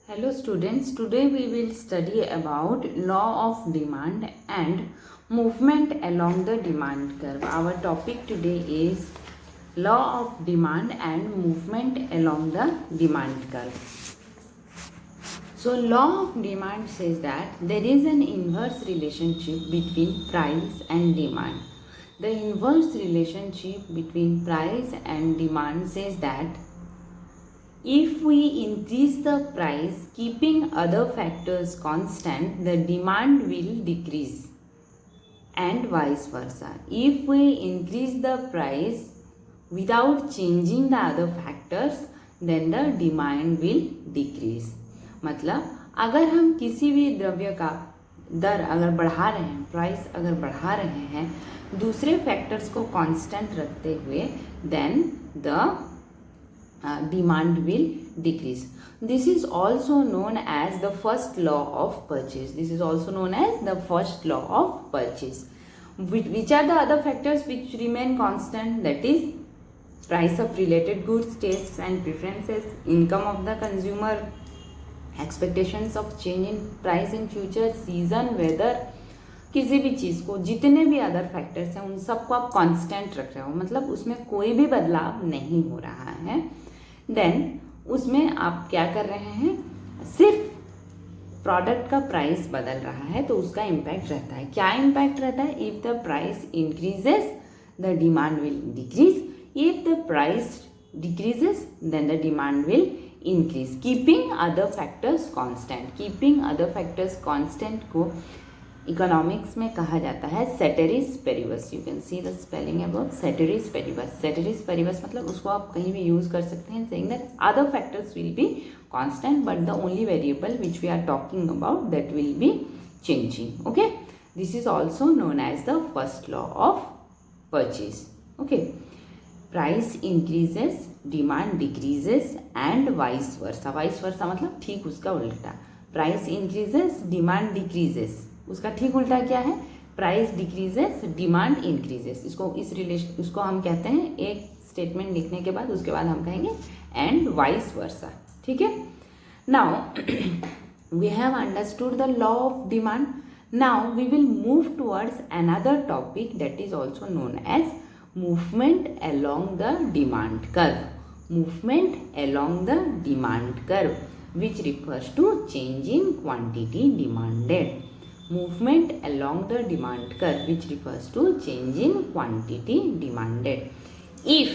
Hello students, today we will study about law of demand and movement along the demand curve. Our topic today is law of demand and movement along the demand curve. So law of demand says that there is an inverse relationship between price and demand. The inverse relationship between price and demand says that if we increase the price keeping other factors constant, the demand will decrease, and vice versa. If we increase the price without changing the other factors, then the demand will decrease. मतलब अगर हम किसी भी द्रव्य का दर अगर बढ़ा रहे हैं, प्राइस अगर बढ़ा रहे हैं दूसरे फैक्टर्स को कांस्टेंट रखते हुए, then the demand will decrease. This is also known as the first law of purchase. This is also known as the first law of purchase. Which are the other factors which remain constant? That is price of related goods, tastes and preferences, income of the consumer, expectations of change in price in future, season, weather. किसी भी चीज़ को जितने भी other factors हैं उन सबको आप constant रख रहे हो, मतलब उसमें कोई भी बदलाव नहीं हो रहा है, देन उसमें आप क्या कर रहे हैं, सिर्फ प्रोडक्ट का प्राइस बदल रहा है तो उसका इम्पैक्ट रहता है. क्या इम्पैक्ट रहता है? If the price increases the demand will decrease, if the price decreases then the demand will increase, keeping other factors constant. Keeping other factors constant को इकोनॉमिक्स में कहा जाता है ceteris paribus. You can see the spelling about ceteris paribus. Ceteris paribus मतलब उसको आप कहीं भी यूज कर सकते हैं, saying that other factors will be constant but the only variable which we are talking about that will be changing. Okay, this is also known as the first law of purchase. Okay, price increases, demand decreases and vice versa. Vice versa मतलब ठीक उसका उल्टा. Price increases, demand decreases, उसका ठीक उल्टा क्या है? Price decreases, demand increases. उसको हम कहते हैं एक स्टेटमेंट लिखने के बाद उसके बाद हम कहेंगे एंड वाइस वर्सा. ठीक है, now we have understood the law of demand. Now we will move towards another topic that is also known as movement along the demand curve. Movement along the demand curve which refers to change in quantity demanded. Movement along the demand curve which refers to change in quantity demanded. If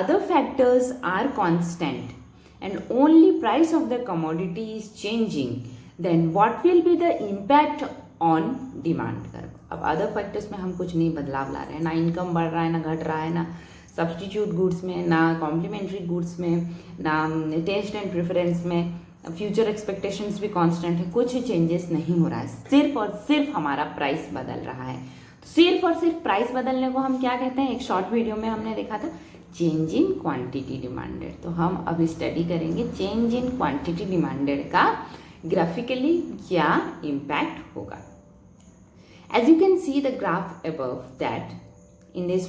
other factors are constant and only price of the commodity is changing, then what will be the impact on demand curve? अब other factors में हम कुछ नहीं बदलाव ला रहे हैं, ना income बढ़ रहा है, ना घट रहा है, ना सब्सटीट्यूट गुड्स में, ना कॉम्प्लीमेंट्री गुड्स में, ना टेस्ट एंड प्रेफरेंस में, फ्यूचर एक्सपेक्टेशंस भी कांस्टेंट है, कुछ चेंजेस नहीं हो रहा है, सिर्फ और सिर्फ हमारा प्राइस बदल रहा है. तो सिर्फ और सिर्फ प्राइस बदलने को हम क्या कहते हैं? एक शॉर्ट वीडियो में हमने देखा था चेंज इन क्वांटिटी डिमांडेड. तो हम अभी स्टडी करेंगे चेंज इन क्वांटिटी डिमांडेड का ग्राफिकली क्या इम्पैक्ट होगा. As you can see the graph above that in this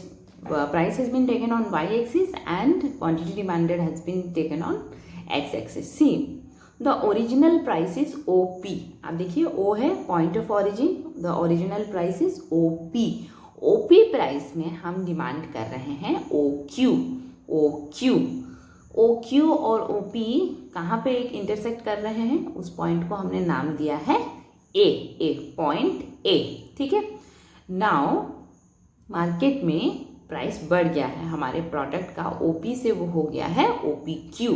price has been taken on y-axis and quantity demanded has been taken on x-axis. See, the original price is OP. आप देखिए O है point of origin. The original price is OP. OP price में हम demand कर रहे हैं OQ. OQ. OQ और OP कहाँ पे एक इंटरसेक्ट कर रहे हैं? उस पॉइंट को हमने नाम दिया है A. Point A. ठीक है. नाउ मार्केट में प्राइस बढ़ गया है हमारे प्रोडक्ट का, OP से वो हो गया है OPQ.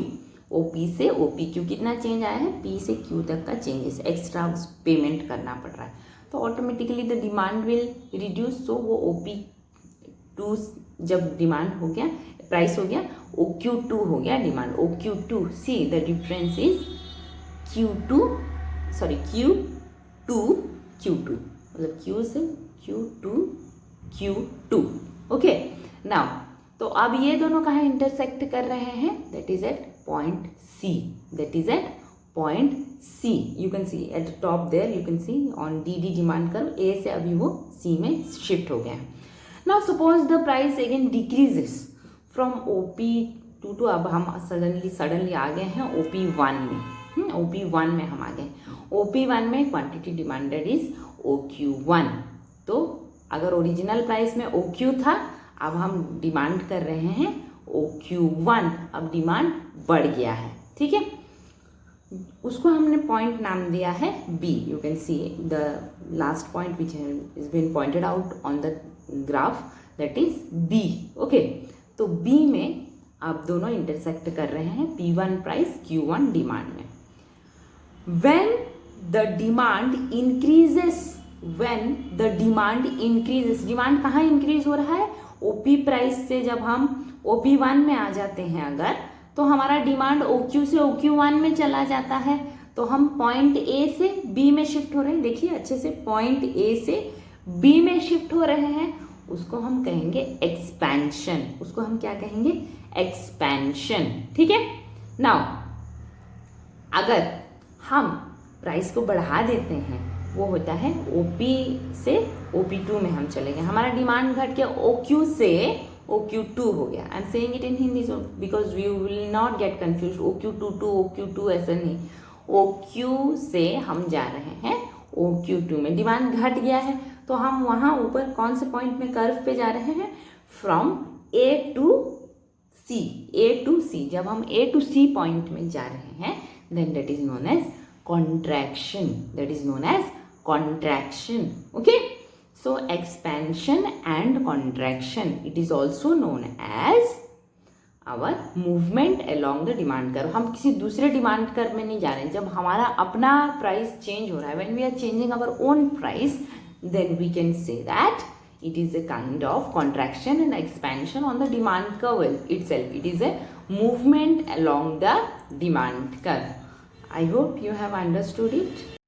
OP से OPQ कितना चेंज आया है? P से Q तक का चेंजेस, एक्स्ट्रा पेमेंट करना पड़ रहा है, तो automatically the demand will reduce. So वो OP2 जब डिमांड हो गया, प्राइस हो गया, OQ2 हो गया demand. OQ2, see the difference is Q2 मतलब Q से Q2 Q2. ओके, नाउ तो अब ये दोनों कहाँ इंटरसेक्ट कर रहे हैं? That is at point C. That is at point C. You can see at top there, you can see on DD demand curve A से अभी वो C में शिफ्ट हो गया है. Now suppose the price again decreases from OP2 to अब हम suddenly आ गए हैं OP1 में. OP1 में हम आ गए। OP1 में क्वांटिटी डिमांडेड इज OQ1। तो अगर ओरिजिनल प्राइस में OQ था, अब हम डिमांड कर रहे हैं OQ1, अब डिमांड बढ़ गया है, ठीक है। उसको हमने पॉइंट नाम दिया है B। You can see the last point which is been pointed out on the graph, that is B। Okay, तो B में आप दोनों इंटरसेक्ट कर रहे हैं P1 प्राइस Q1 डिमांड में। when the demand increases, demand कहाँ इंक्रीज हो रहा है? OP प्राइस से जब हम OP1 में आ जाते हैं अगर, तो हमारा डिमांड OQ से OQ1 में चला जाता है, तो हम पॉइंट A से B में शिफ्ट हो रहे हैं। देखिए अच्छे से, पॉइंट A से B में शिफ्ट हो रहे हैं, उसको हम कहेंगे एक्सपेंशन। उसको हम क्या कहेंगे? एक्सपेंशन, ठीक है। नाउ अगर हम प्राइस को बढ़ा देते हैं, वो होता है OP से OP2 में हम चले गए, हमारा डिमांड घट गया OQ से OQ2 हो गया। I am saying it in Hindi because we will not get confuse. OQ2 to OQ2 ऐसा नहीं, OQ से हम जा रहे हैं OQ2 में, डिमांड घट गया है, तो हम वहाँ ऊपर कौन से पॉइंट में कर्व पे जा रहे हैं? From A to C। जब हम A टू C पॉइंट में जा रहे हैं, then that is known as contraction. Okay, so expansion and contraction, it is also known as our movement along the demand curve. हम किसी दूसरे डिमांड कर्व में नहीं जा रहे हैं, जब हमारा अपना प्राइस चेंज हो रहा है, when we are changing our own price, then we can say that it is a kind of contraction and expansion on the demand curve itself. It is a movement along the demand curve. I hope you have understood it.